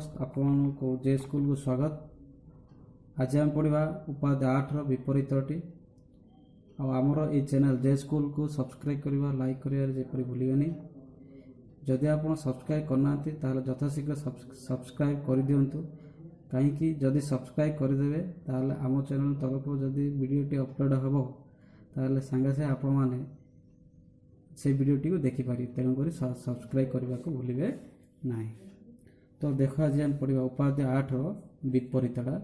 नमस्कार आपको जे स्कूल को स्वागत। आज आम पढ़ा उपाध्याय 8 विपरीतटी आमर ये चैनल जे स्कूल को सब्सक्राइब करवा लाइक कर भूलि जदि आप सब्सक्राइब करना ताहले यथाशीघ्र सब्सक्राइब कर दिंतु कहीं जदि सब्सक्राइब करदे ताहले आम चैनल तरफ जदि वीडियोटी अपलोड हम ताहले सांगे सागे आपण मैंने से वीडियोटी को देखिपारे तेणुक सब्सक्राइब करने को भूलिए ना। तो देख आज आम पढ़ा उपाध्याय 8 विपरीतटा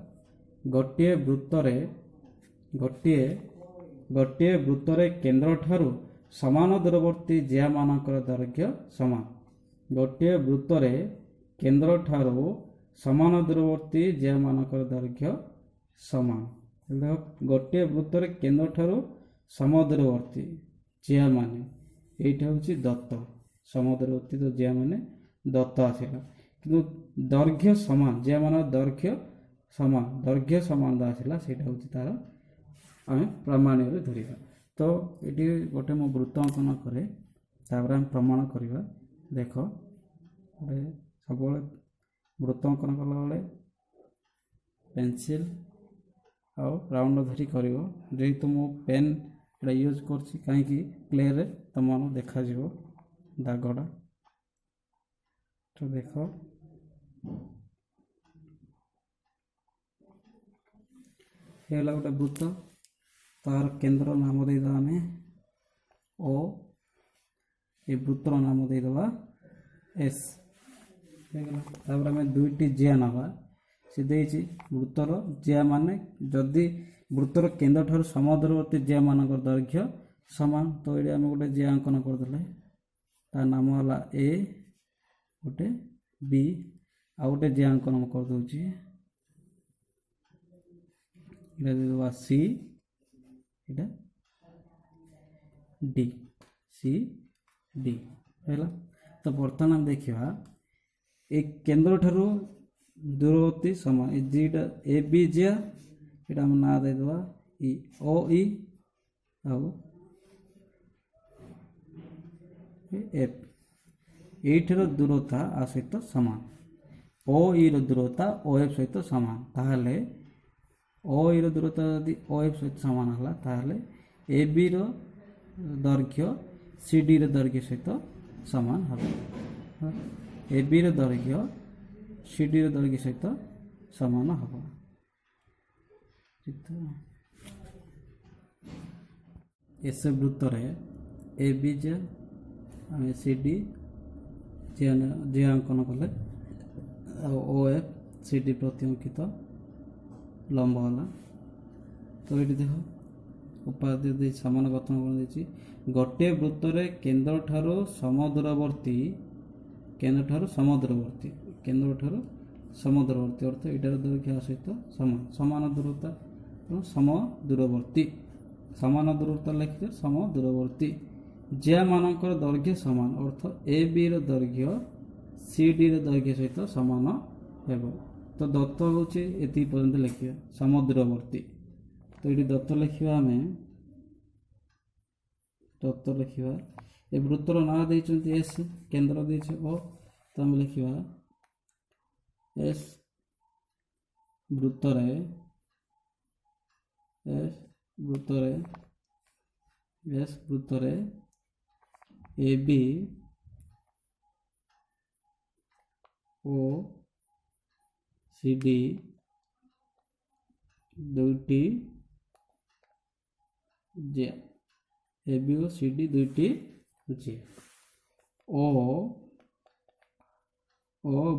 गोटे वृत्तरे केन्द्र ठारू समान दूरवर्ती जिया मानकर दैर्घ्य समान। गोटे वृत्तरे केन्द्र ठारू समान दूरवर्ती जिया मानकर दैर्घ्य समान। देख गोटे वृत्तरे केन्द्र ठारू समदूरवर्ती जिया माने এইটা হচ্ছে দত্ত সমদূরবর্তী তো জিয়া মানে দত্ত আসিলা কিন্তু দৈর্ঘ্য সমান জিয়া মানে দৈর্ঘ্য সমান আসিলা সেটা হচ্ছে তার আমি প্রমাণীয় ধরিবা। তো এটি গোটে মো বৃত্ত অঙ্কন করে তারপরে আমি প্রমাণ করিবা। দেখ গোটে সবুলে বৃত্ত অঙ্কন কলা বেলে পেনସିଲ ଆଉ ରାଉଣ୍ଡ ଧରି କରିବ। ଯେହେତୁ ମୁଁ ପେନ୍ এটা यूज करछि कहीं क्लियर तुम देखा दागटा। तो देख ये गोटे वृत्त तार केन्द्र नाम देद आम ओ ये वृत्तर नाम देद एस तापर आम दुईटी जिया नवा सी देछि वृत्तर जिया माने जदि वृत्तर केन्द्र ठार समदूरवर्ती जिया मानक दैर्घ्य समान। तो ये आम गोटे जिया अंकन करदे तार नाम है ए गोटे बी आ गोटे जिया अंकन करदे सी इटा डी सी डी है। तो बर्तमान आम देखा एक केन्द्र ठारू दूरवर्ती समान जीटा ए बी जिया এটা আমি না দিয়ে দেওয়া ই ও ই ଆଉ এফ এইটার দূরতা আর সহিত সমান ও ইর দূরতা ও এফ সহিত সমান তাহলে ও ইর দূরতা যদি ও এফ সহিত সমান হলা তাহলে এ বি র দৈর্ঘ্য সি ডি র দৈর্ঘ্য সহিত সমান হবে। এ বি র দৈর্ঘ্য সি ডি র দৈর্ঘ্য সহিত সমান হবে। एस वृत्तर ए बी जे सी डी जे अंकन कले ओ एफ सी डी प्रति अंकित लंब है। तो ये देख उपाधि समान गठन कर गोटे वृत्तरे केन्द्र ठारू समदूरवर्ती अर्थ इटार दैर्घ्य सहित समान दूरता समान दूरता लिखिए समदूरवर्ती जिया मानकर दैर्घ्य समान अर्थ A B raw दैर्घ्य C D र दैर्घ्य सहित समान हेब। तो दत्त हूँ ये पर्यंत लिखा समदूरवर्ती। तो ये दत्त लिखा आम दत्त लिखा ये वृत्तर ना देते एस केन्द्र दे ओ तो आम लिखा एस वृत्तरे ए बी ओ सी डी दुईटी जे ए बी ओ सी डी दुईटी जे ओ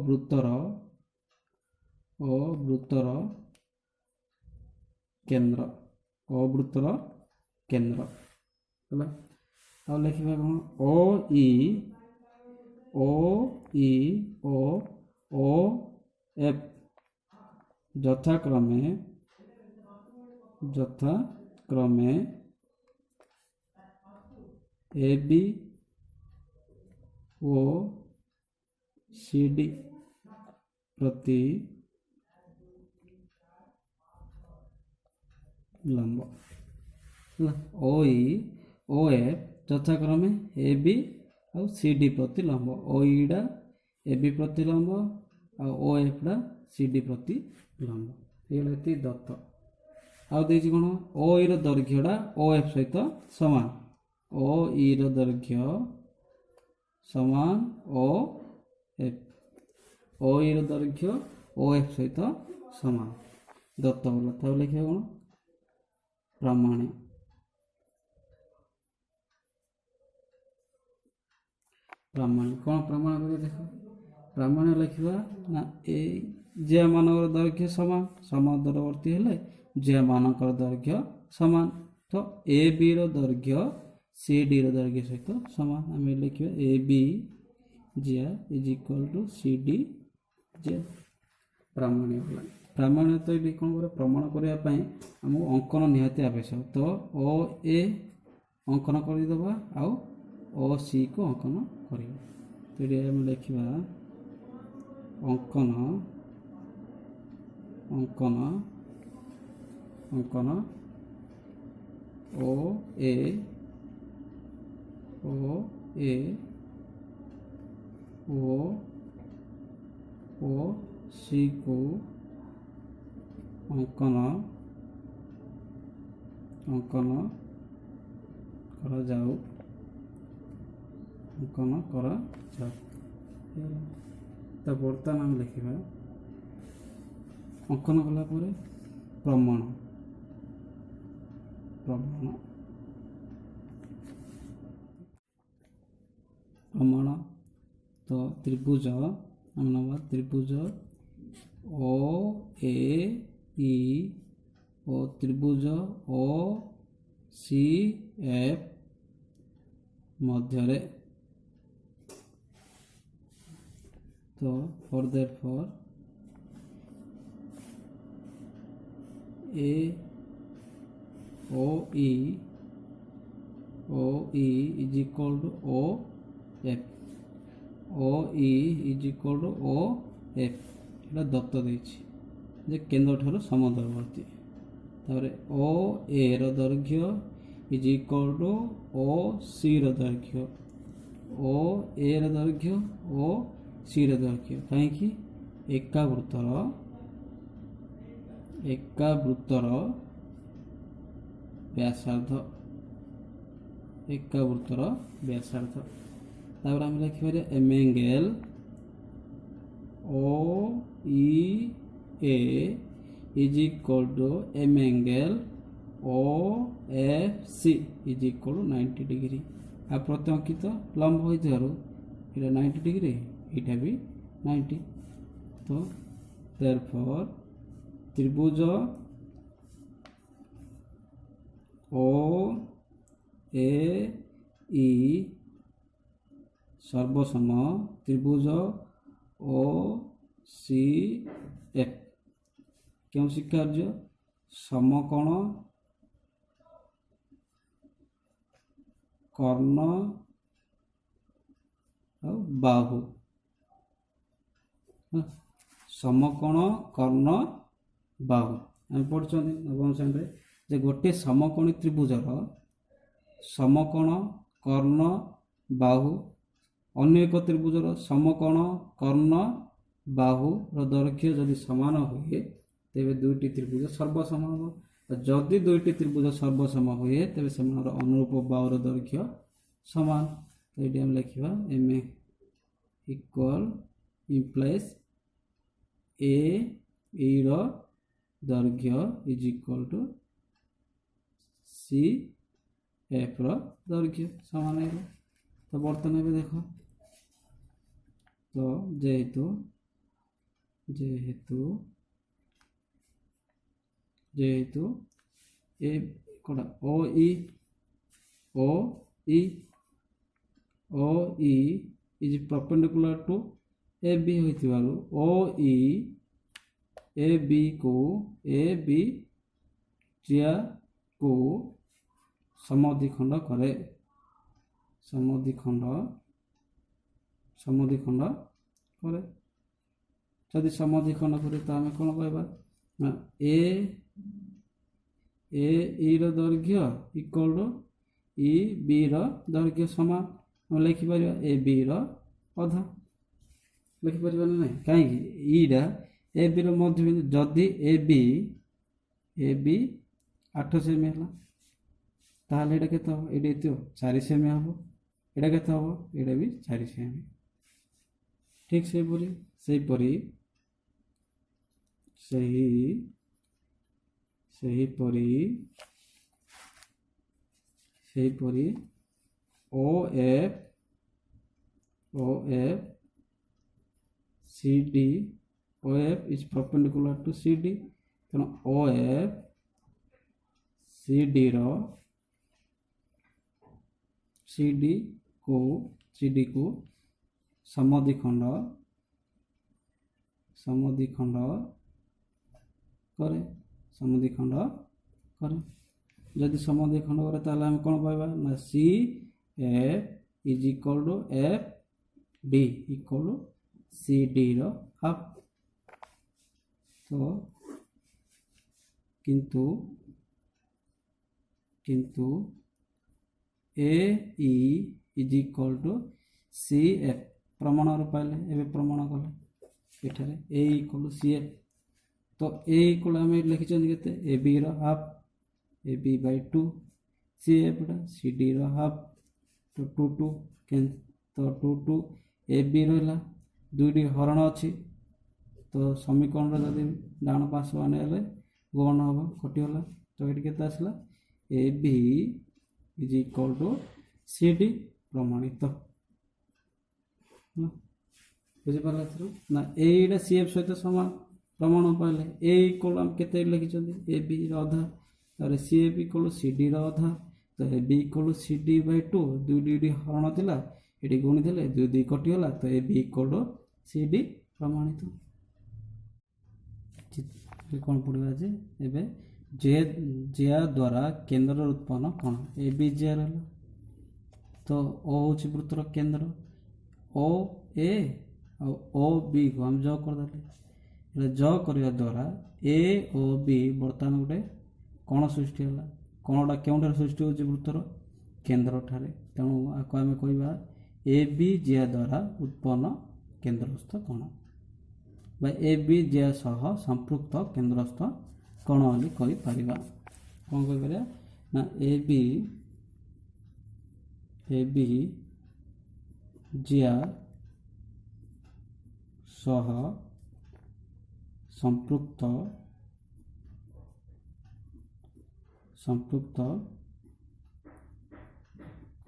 वृत्तर केन्द्र वृत्तर केन्द्र है। आ लिखा कौन ओ ई ओ एफ यथाक्रमे ए बी ओ सी डी प्रति लंब ओ ई ओ एफ यथाक्रमे ए बी आउ सी डी प्रति लंब ओ ईटा ए बी प्रति लंब ओ एफ्टा सी डी प्रति लंब ये दत्त आउ देछि कोन ओ ई रो दैर्घ्यटा ओ एफ सहित समान ओ ई रो दैर्घ्य समान ओ एफ ओ ई रो दैर्घ्य ओ एफ सहित समान दत्त बोला तब लिखिए कोन प्रामाण्य प्रामाण्य कौन प्रमाण कर देख प्रामाण्य लिखा ना ए जे मानकर दैर्घ्य समान समदूरवर्ती हेले जे मानकर दैर्घ्य समान तो A B row दैर्घ्य C D रो दैर्घ्य सहित समान आम लिखा ए बी जे is equal to C D जे प्रामाण्य प्रामाण्य तो ये कौन कर प्रमाण करने आमको अंकन निहाती आवश्यक तो ओ ए अंकन करदे आउ ओ सी को अंकन कर तो ये लिखा अंकन अंकन अंकन ओ ए ओ ए ओ सी को अंकन अंकन करा जाऊ अंकन करा जाऊ तो बर्तमान आम लिखा अंकन कला प्रमाण प्रमाण प्रमाण तो त्रिभुज आम नवा त्रिभुज ओ ए ई ओ त्रिभुज ओ सी एफ मध्य तो for that for A O E is equal to O F O E is equal to O F ये दत्त जे केन्द्र ठार समदूरवर्ती तापर ओ ए रो दैर्घ्य is equal to O C रो दैर्घ्य ओ ए रो दैर्घ्य ओ सी रो दैर्घ्य कहीं एका वृत्तर व्यासार्ध एका वृत्तर व्यासार्ध तापर आम लिखिपर m angle O E A is equal to m angle O F C is equal to 90 degree आ प्रत्यंकित लंब होता 90 डिग्री यहाँ भी 90 तो देयरफॉर त्रिभुज ओ ए ई सर्वसम त्रिभुज ओ सी एफ क्यों स्वीकार्य समकोण कर्ण और बाहु समकोण कर्ण बाहु आम पढ़ुं नवम श्रेणी जे गोटे समकोणी त्रिभुजर समकोण कर्ण बाहु अन्य एक त्रिभुजर समकोण कर्ण बाहु दैर्घ्य जदि समान हुए तेरे दुईटी त्रिभुज सर्वसम हम जदि दुईटी त्रिभुज सर्वसम हुए तेरे से अनुरूप बाहुर दैर्घ्य समान तो ये हम लिखा एम इक्वल इम्प्लाइज ए दैर्घ्य is equal to C F दैर्घ्य समान है तो बर्तमान भी देख तो जेहेतु जेहेतु जेहेतु ए कौटा O E is perpendicular to A B होइतिबारु ओ ई ए बी त्रिया को समद्विखंड करे समद्विखंड करे जदि समद्विखंड करे तो आम कौन कहबा ना ए दैर्घ्य इक्वल टू ई बी दैर्घ्य समान हम लिखिपर ए बी अधा लिखिपर ना कहीं ईटा ए बी मध्यबिंदु जदि ए बी 8 सेमी है ताहले एटा केते हम एटा एतो 4 सेमी हम एटा केते हम एटा भी 4 सेमी ठीक से परी O F C D O F is perpendicular to C D तेणु ओ एफ सी डी को समद्विखंड करे जदि समद्विखंड करे ताहले हम कोन पाइबा ना C F is equal to F D equal to C D रो हाफ तो किंतु A E is equal to C F प्रमाण पाइले एवं प्रमाण कले एठारे A equal to C F तो ए इक्वल आम लिखी के ए बी रो half A B by 2 C F C D रो हाफ तो 2 तो 2 ए बी रहा दुईटी हरण अच्छी तो समीकरण जब डाण पास आने गुण हम कटिगला तो ये के आसला A B is equal to C D प्रमाणित बुझीपार ना एटा सी एफ सहित समान प्रमाण पाइले ए इक्वल आम के लिखी ए बी अधा तार C F equal C D अधा तो A B equal C D by 2 दुईटी हरण थिला ये गुणी देले 2 कटिगला तो A B equal C D प्रमाणित कौन पढ़ा जे एबे जे द्वारा केंद्र उत्पन्न कौन ए बी जे रहा तो ओ हूँ वृत्तर केंद्र ओ ए ओ बी को हम ज करदे ज करने द्वारा ए ओ बी बर्तमान गोटे कौन सृष्टि है कौनटा क्यों सृष्टि हो वृत्तर केंद्र ठारे तेणु आपको आम कह ए बी जे द्वारा उत्पन्न केंद्रस्थ कौन ए बी जे सह संपृक्त केंद्रस्थ कौन बोली कहीपर कौन कहीपर ना ए बी जे सह संपृक्त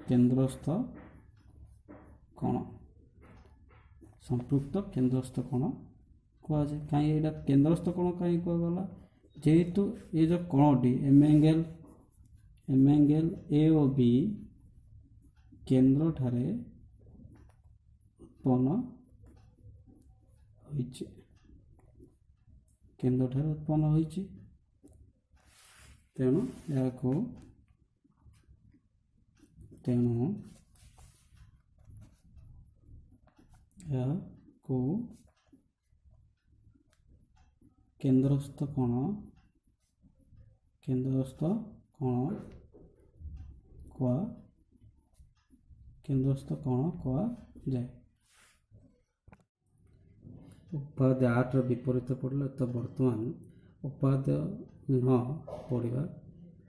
केंद्रस्थ कौन संपृक्त केंद्रस्थ कौन कह जाए कहीं यहाँ केंद्रस्थ कौन कहीं कहगला जेहेतु ये जो कौनटी m angle A O B केंद्र ठारे उत्पन्न होइछि केंद्र ठारे उत्पन्न होइछि तेणु या केंद्रस्थ कौन कह जाए उपाध्याय 8 विपरीत पढ़ले तो बर्तमान उपाध्याय 9 पढ़ा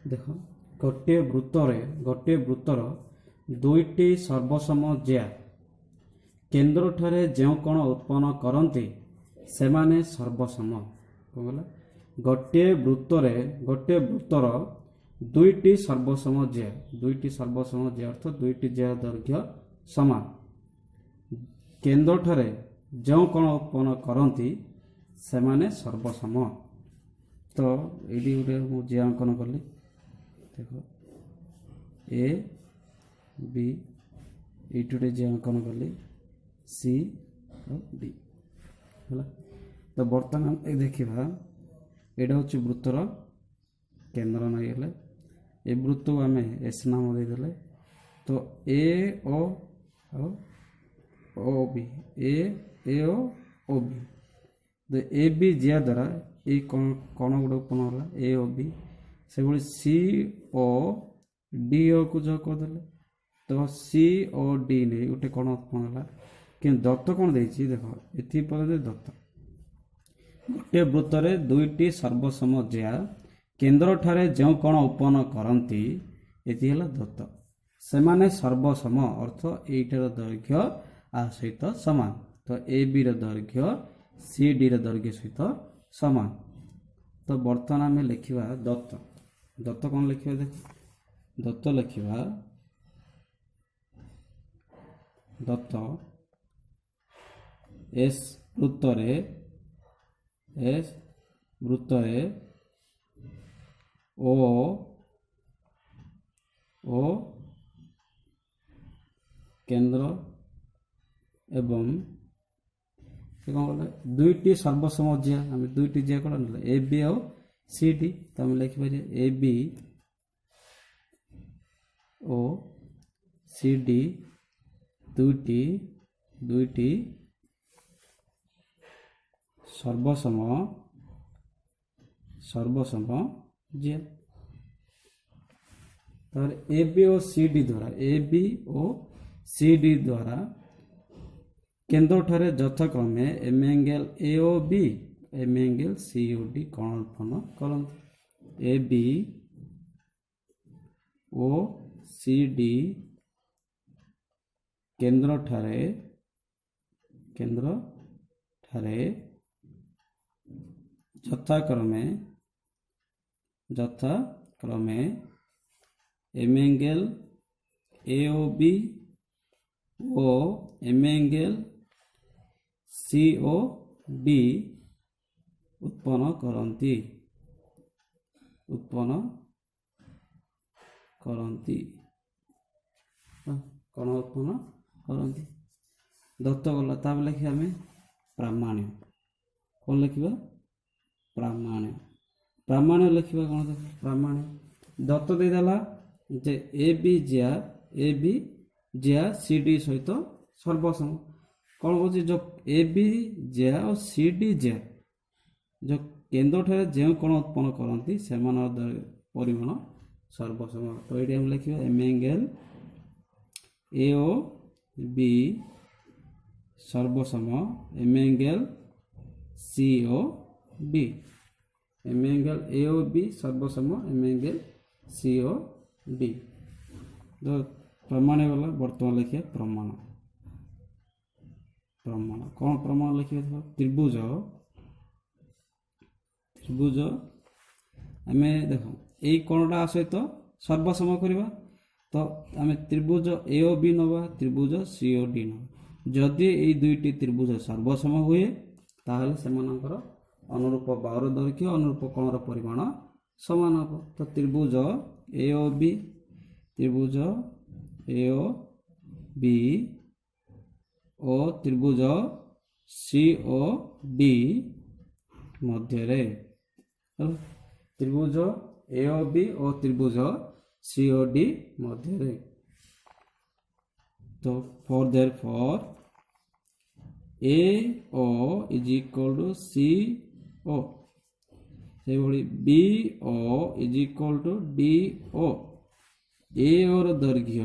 देख गोटे वृत्तर दुईटी सर्वसम ज्या केंद्र ठारे जो कोण उत्पन्न करती से माने सर्वसम कहला गोटे वृत्तर दुईटी सर्वसम ज्या अर्थ दुईटी ज्या दैर्घ्य समान केंद्र ठारे जो कोण उत्पन्न करती से माने सर्वसम तो ये गोटे मुझे अंकन कली देख ए बी ये जे अंकन कली सी डी है तो बर्तमान देखा यहाँ हूँ वृत्तर केंद्र नहीं गले ये वृत्त को आम एस नाम देदेले तो ए ओ बी ए ओ बी तो ए बी जिया द्वारा ये कौन गोटे उत्पन्न होगा ए ओ बी से सी ओ डी ओ को जो करदे तो सी ओ डी नहीं गोटे कौन उत्पन्न होगा କିନ୍ତୁ ଦତ୍ତ କ'ଣ ଦେଇଛି ଦେଖ ଏଥିପରେ ଦତ୍ତ ଗୋଟିଏ ବୃତ୍ତରେ ଦୁଇଟି ସର୍ବସମ ଜିଆ କେନ୍ଦ୍ରଠାରେ ଯେଉଁ କୋଣ ଉତ୍ପନ୍ନ କରନ୍ତି ଏଠି ହେଲା ଦତ୍ତ। ସେମାନେ ସର୍ବସମ ଅର୍ଥ ଏଇଟାର ଦୈର୍ଘ୍ୟ ଆ ସହିତ ସମାନ। ତ ଏ ବିର ଦୈର୍ଘ୍ୟ ସି ଡିର ଦୈର୍ଘ୍ୟ ସହିତ ସମାନ। ତ ବର୍ତ୍ତମାନ ଆମେ ଲେଖିବା ଦତ୍ତ। ଦତ୍ତ କ'ଣ ଲେଖିବା ଦେଖ ଦତ୍ତ ଲେଖିବା ଦତ୍ତ ଏସ୍ ବୃତ୍ତରେ ଓ କେନ୍ଦ୍ର ଏବଂ ସେ କ'ଣ କଲେ ଦୁଇଟି ସର୍ବସମ ଜିଆ ଆମେ ଦୁଇଟି ଜିଆ କ'ଣ ନେଲେ ଏ ବି ଆଉ ସି ଡି। ତ ଆମେ ଲେଖିପାରିବା ଏ ବି ଓ ସି ଡି ଦୁଇଟି ସର୍ବସମ ଜିଆ। ତାପରେ ଏ ବି ଓ ସି ଡି ଦ୍ୱାରା କେନ୍ଦ୍ରଠାରେ ଯଥାକ୍ରମେ ଏମ୍ ଆଙ୍ଗେଲ୍ ଏ ଓ ବି ଏମ୍ ଆଙ୍ଗେଲ୍ ସି ଓ ଡି କୋଣ ଉତ୍ପନ୍ନ କରନ୍ତି। ଏ ବି ଓ ସି ଡି କେନ୍ଦ୍ରଠାରେ ଯଥାକ୍ରମେ M angle A O B O M angle C O D उत्पन्न करती कौन उत्पन्न करती दत्त गला ताप लिखा आम प्रामाण्य कौन लिखा प्रामाण्य लिखा कौन देख प्रामाण्य दत्त देदेला जे ए बी जिया सी डी सहित सर्वसम कौन कौन जो ए बी जिया और सी डी जिया जो केन्द्र ठारे जो कोण उत्पन्न करती से परिमाण सर्वसम। तो ये हम लिखा m angle A O B सर्वसम m angle C O D m angle A O B सर्वसम m angle C O D. तो प्रमाण गला बर्तमान लिखिए प्रमाण कौन प्रमाण लिखिए त्रिभुज आम देख यही कोणटा सहित सर्वसम करवा तो आम त्रिभुज ए ओ बी नवा त्रिभुज सी ओ डी नवा जदि ये दुईटी त्रिभुज सर्वसम हुए ताहले सेमानकर अनुरूप बाहुर दैर्घ्य अनुरूप कोणर परिमाण समान हम। तो त्रिभुज ए ओ बी ओ त्रिभुज सी ओ डी मध्य त्रिभुज ए ओ बी और त्रिभुज सी ओ डी मध्य। तो for A O is equal to C O से B O is equal to D O A ओर दैर्घ्य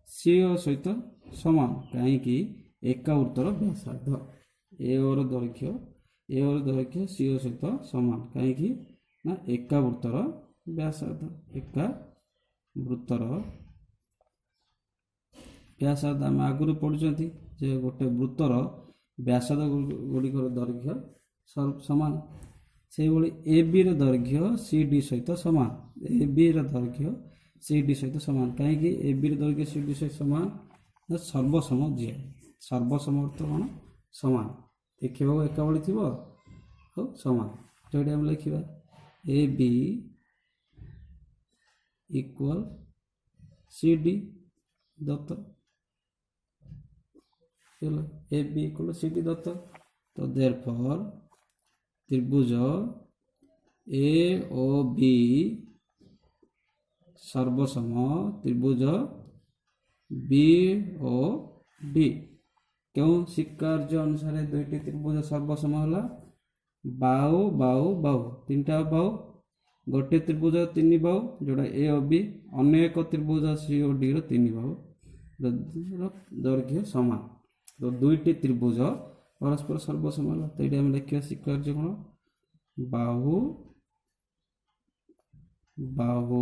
सी ओ सहित समान कहीं एका वृत्तर व्यासार्ध ए ओर दैर्घ्य सी ओ सहित समान कहीं ना एका वृत्तर व्यासार्ध आम आगुरी पढ़ुंट जे गोटे वृत्तर व्यासार्ध गुड़िकर दैर्घ्य समान से ए बी दैर्घ्य सी डी सहित समान ए बी दैर्घ्य सी डी सहित समान कहीं ए बी दैर्घ्य सी डी सहित समान सर्वसम जीए सर्वसम अर्थ कौन समान देखा एका भाई थी समान। तो ये आम लिखा A B equal C D दत्त A B equal C D दत्त। तो देयरफॉर त्रिभुज ए ओ बी सर्वसम त्रिभुज बी ओ डी क्यों स्वीकार्य अनुसार दुईटी त्रिभुज सर्वसम है बाहु बाहु बाहु तीन टा बाहु गोटे त्रिभुज तीन बाहु जोड़ा ए ओ बी अन्य एक त्रिभुज सी ओ डी तीन बाहु दैर्घ्य समान तो दुईटी त्रिभुज परस्पर सर्वसम है। तो ये आम लिखा सीक्वेंस कौन बाहु बाहु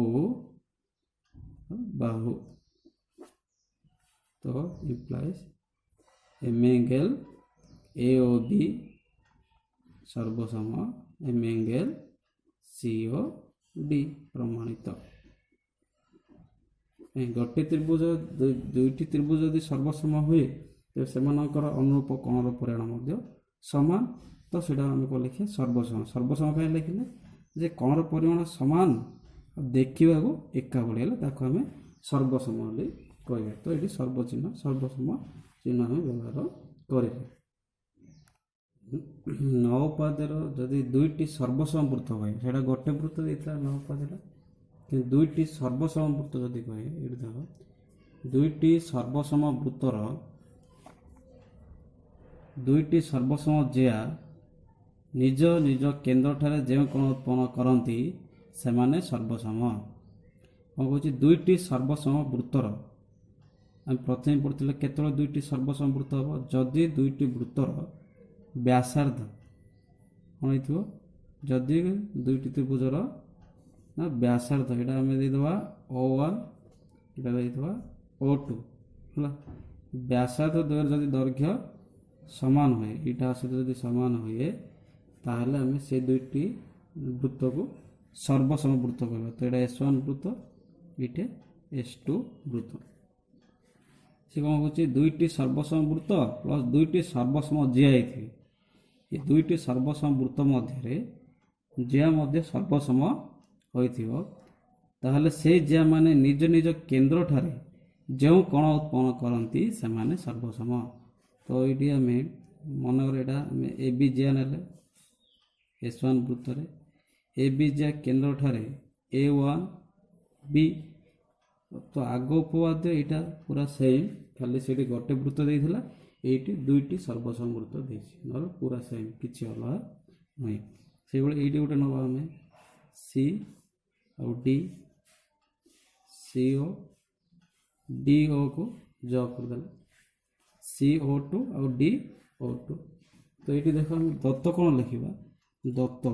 बाहु तो implies m angle A O B सर्वसम m angle C O D प्रमाणित। गोटे त्रिभुज दुईटी त्रिभुज यदि सर्वसम हुए तो सेमानकर अनुरूप कोणर परिमाण समान। तो सीटा आम कौन लिखे सर्वसम। सर्वसम कहीं लिखिले जे कोणर परिमाण समान देखा एका भाई ताको आम सर्वसम बोली कहे। तो ये सर्वचिह्न सर्वसम चिन्ह आम व्यवहार करें। 9 पादर जदि दुईटी सर्वसम वृत्त हुए से गोटे वृत्त देता 9 पादर कि दुईटी सर्वसम वृत्त जदि कहे ये देख दुईटी सर्वसम वृत्तर दुईटी सर्वसम जेया निज निज केन्द्र ठारे जो कोण उत्पन्न करती से माने सर्वसम। कौन कह दुईटी सर्वसम वृत्तर आम प्रथम पढ़ते केतल दुईटी सर्वसम वृत्त हम जदि दुईटी वृत्तर व्यासार्ध कौन हो जदि दुईटी त्रिभुजर ना व्यासार्ध यहाँ आम देदेवा O1 यहाँ देदेवा O2 है। व्यासार्ध द्वयर जदि दैर्घ्य समान हुए यहाँ सहित जदि समान हुए ताहले आम से दुईटी वृत्त को सर्वसम वृत्त कहवा। तो यहाँ S1 वृत्त ये S2 वृत्त सी कौन कह दुईटी सर्वसम वृत्त प्लस दुईटी सर्वसम जिया ये दुईटी सर्वसम वृत्त मध्य जिया मध्य सर्वसम होता से जिया माने निज निज केन्द्र ठारे जो कोण उत्पन्न करती से माने सर्वसम। तो ये आम मनकर यहाँ ए बी जिया ना S1 वृत्त ए बी जिया केन्द्र ठारे A1 B। तो आग उपवाद्य यहाँ पूरा सेम खाली से गोटे वृत्त देता ये दुईटी सर्वसम वृत्त देती ना पूरा सेम किसी अलग नुहे। से भाई ये गोटे नवा आम सी आउ D C O D O को ज करदे CO2 आउ DO2। तो ये देख हम दत्त कौन लिखा दत्त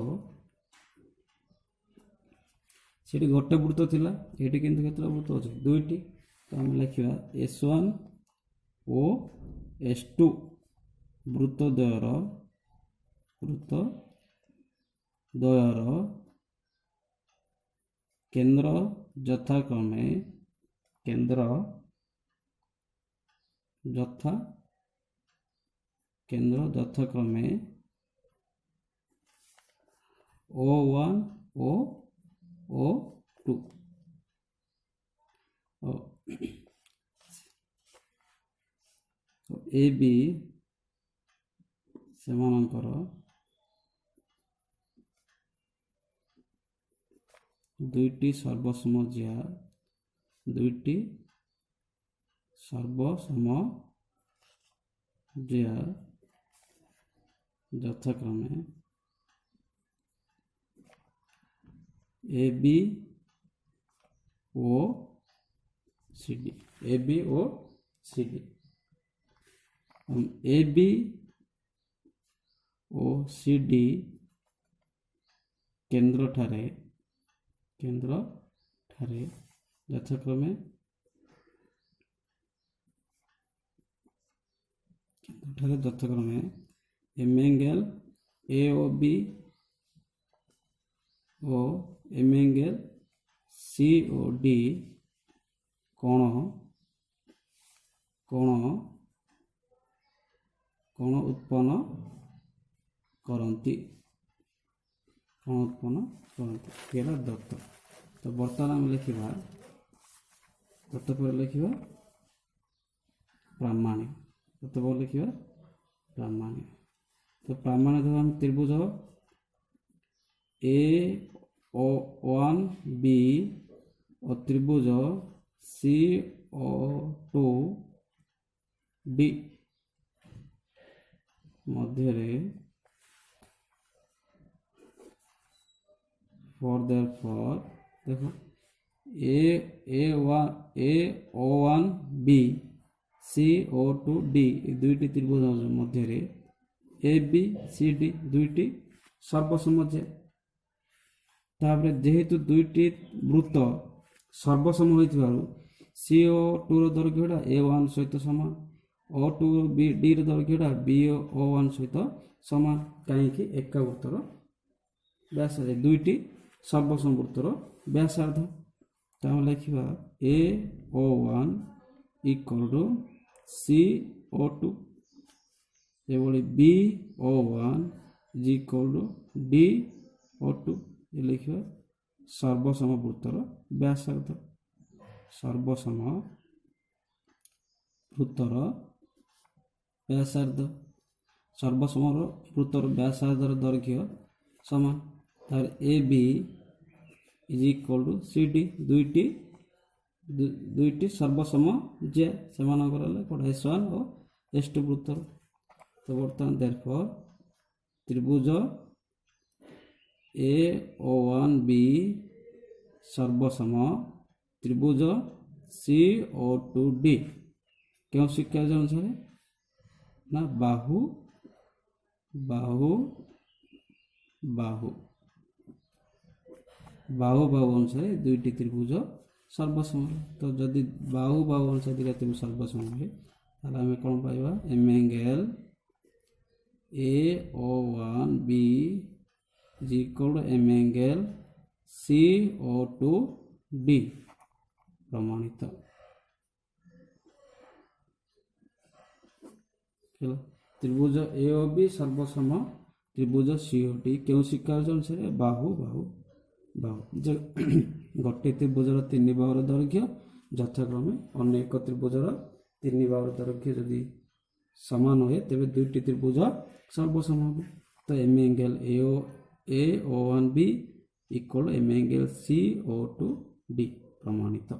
से गोटे वृत्त थिला ये किंतु केतला वृत्त अच्छे दुईटी। तो आम लिखा S1 ओ S2 वृत्त द्वयर केन्द्र यथाक्रमे O1 O2 ए बी से दुईटी सर्वसम जिया दुईटी सर्वसम जिया यथाक्रमे ए बी ओ सी डी ए बी ओ सी डी ए बी ओ सी डी केन्द्र ठारे यथाक्रमे m angle A O B O M angle C O D कोण उत्पन्न करती दत्त। तो बर्तमान आम लिखा दत्त पर लिखा प्रामाणिक दत्त पर लिखा प्रामाणिक। तो प्रामाणिक हम त्रिभुज A1 B और त्रिभुज CO2 D मध्य देखो A O1 B CO2D এই দুইটি ত্রিভুজ ମଧ୍ୟରେ ABCD দুইটি সর্বসমজ্যা। তাପରେ যেহেতু দুইটি বৃত্ত সর্বসম ହୋଇଥିବାରୁ CO2 ର ଦୈର୍ଘ୍ୟଟା A1 ସହିତ ସମାନ, O2D ର ଦୈର୍ଘ୍ୟଟା BO1 ସହିତ ସମାନ। କାହିଁକି? ଏକା ବୃତ୍ତର ବ୍ୟାସାର୍ଧ, ଦୁଇଟି ସର୍ବସମ ବୃତ୍ତର ବ୍ୟାସାର୍ଧ। ତ ଆମେ ଲେଖିବା AO1 ଇକ୍ୱାଲ୍ ଟୁ CO2, ଏଭଳି BO1 ଇକ୍ୱାଲ୍ ଟୁ DO2 ଲେଖିବା ସର୍ବସମ ବୃତ୍ତର ବ୍ୟାସାର୍ଧ। ସର୍ବସମ ବୃତ୍ତର ବ୍ୟାସାର୍ଧ, ସର୍ବସମ ବୃତ୍ତର ବ୍ୟାସାର୍ଧର ଦୈର୍ଘ୍ୟ ସମାନ। ତାର AB is equal to CD, ଦୁଇଟି ସର୍ବସମ ଯେ ସେମାନଙ୍କର ହେଲେ କୋଉଟା S1 ଓ S2 ବୃତ୍ତର। ତ ବର୍ତ୍ତମାନ therefore ତ୍ରିଭୁଜ AO1B ସର୍ବସମ ତ୍ରିଭୁଜ CO2D କେଉଁ ଶିକ୍ଷାର୍ଥ ଅନୁସାରେ? ନା ବାହୁ ବାହୁ ବାହୁ ବାହୁ ବାହୁ ଅନୁସାରେ ଦୁଇଟି ତ୍ରିଭୁଜ ସର୍ବସମ। ତ ଯଦି ବାହୁ ବାହୁ ଅନୁସାରେ ଦୁଇଟା ତ୍ରିଭୁଜ ସର୍ବସମ ହୁଏ ତାହେଲେ ଆମେ କ'ଣ ପାଇବା? M angle AO1B is equal to M angle CO2D ପ୍ରମାଣିତ। ତ୍ରିଭୁଜ AOB ସର୍ବସମ ତ୍ରିଭୁଜ COD କେଉଁ ଶିକ୍ଷାର୍ଥ ଅନୁସାରେ? ବାହୁ ବାହୁ ବାହୁ। ଯେ ଗୋଟିଏ ତ୍ରିଭୁଜର ତିନି ବାହୁର ଦୈର୍ଘ୍ୟ ଯଥାକ୍ରମେ ଅନ୍ୟ ଏକ ତ୍ରିଭୁଜର ତିନି ବାହୁର ଦୈର୍ଘ୍ୟ ଯଦି ସମାନ ହୁଏ ତେବେ ଦୁଇଟି ତ୍ରିଭୁଜ ସର୍ବସମ ହେବ। ତ M angle AO1B equal M angle CO2D ପ୍ରମାଣିତ।